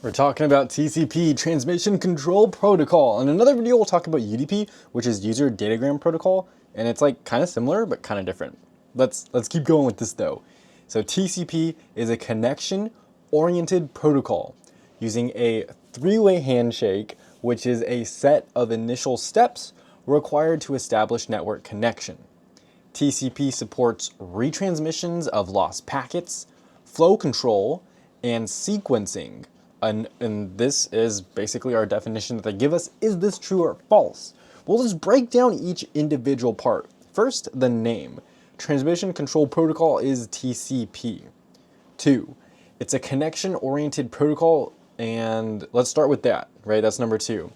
We're talking about TCP, Transmission Control Protocol. In another video, we'll talk about UDP, which is User Datagram Protocol, and it's like kind of similar, but kind of different. Let's keep going with this though. So TCP is a connection-oriented protocol using a three-way handshake, which is a set of initial steps required to establish network connection. TCP supports retransmissions of lost packets, flow control, and sequencing. And this is basically our definition that they give us. Is this true or false? We'll just break down each individual part. First, the name. Transmission Control Protocol is TCP. 2, it's a connection-oriented protocol, and let's start with that, right? That's number 2.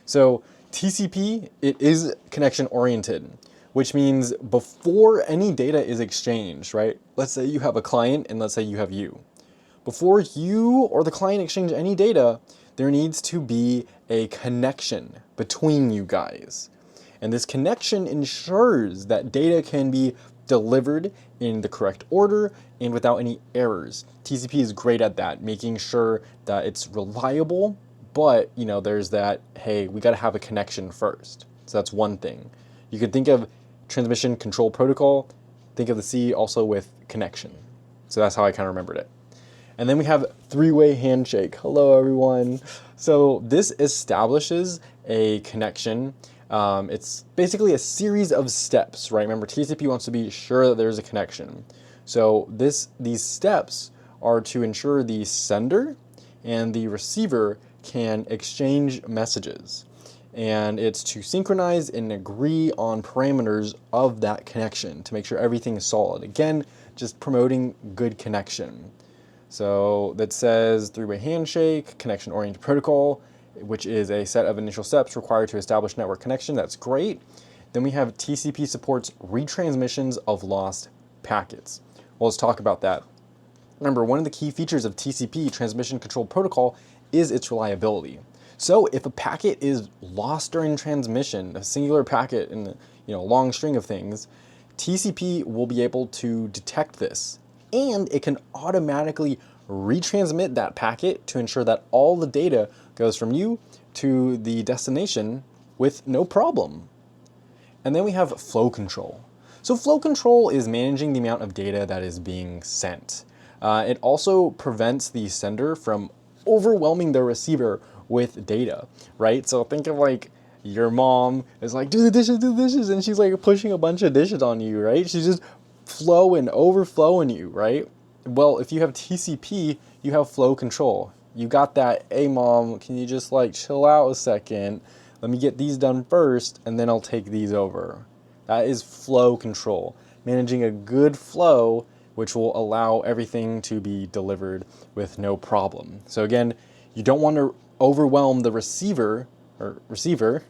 So TCP, it is connection-oriented, which means before any data is exchanged, right? Let's say you have a client and let's say you have you. Before you or the client exchange any data, there needs to be a connection between you guys. And this connection ensures that data can be delivered in the correct order and without any errors. TCP is great at that, making sure that it's reliable, but there's that, hey, we gotta have a connection first. So that's one thing. You could think of Transmission Control Protocol, think of the C also with connection. So that's how I kind of remembered it. And then we have three-way handshake. Hello, everyone. So this establishes a connection. It's basically a series of steps, right? Remember, TCP wants to be sure that there's a connection. So these steps are to ensure the sender and the receiver can exchange messages. And it's to synchronize and agree on parameters of that connection to make sure everything is solid. Again, just promoting good connection. So that says three-way handshake, connection-oriented protocol, which is a set of initial steps required to establish network connection. That's great. Then we have TCP supports retransmissions of lost packets. Well, let's talk about that. Remember, one of the key features of TCP, Transmission Control Protocol, is its reliability. So if a packet is lost during transmission, a singular packet in a long string of things, TCP will be able to detect this. And it can automatically retransmit that packet to ensure that all the data goes from you to the destination with no problem. And then we have flow control. So flow control is managing the amount of data that is being sent. It also prevents the sender from overwhelming the receiver with data, right? So think of like your mom is like, do the dishes, and she's like pushing a bunch of dishes on you, right? She's just overflowing you, right? Well, if you have TCP, you have flow control. You got that, hey mom, can you just like chill out a second? Let me get these done first, and then I'll take these over. That is flow control, managing a good flow, which will allow everything to be delivered with no problem. So again, you don't want to overwhelm the receiver,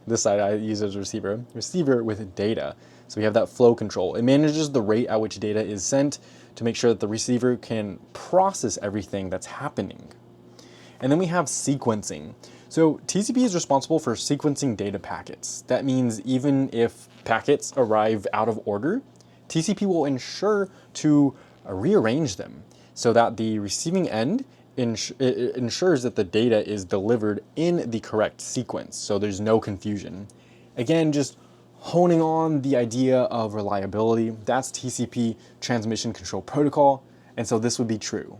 this side I use as receiver with data. So we have that flow control. It manages the rate at which data is sent to make sure that the receiver can process everything that's happening. And then we have sequencing. So TCP is responsible for sequencing data packets. That means even if packets arrive out of order, TCP will ensure to rearrange them so that the receiving end ensures that the data is delivered in the correct sequence, so there's no confusion. Again, just honing on the idea of reliability. That's TCP, Transmission Control Protocol, and so this would be true.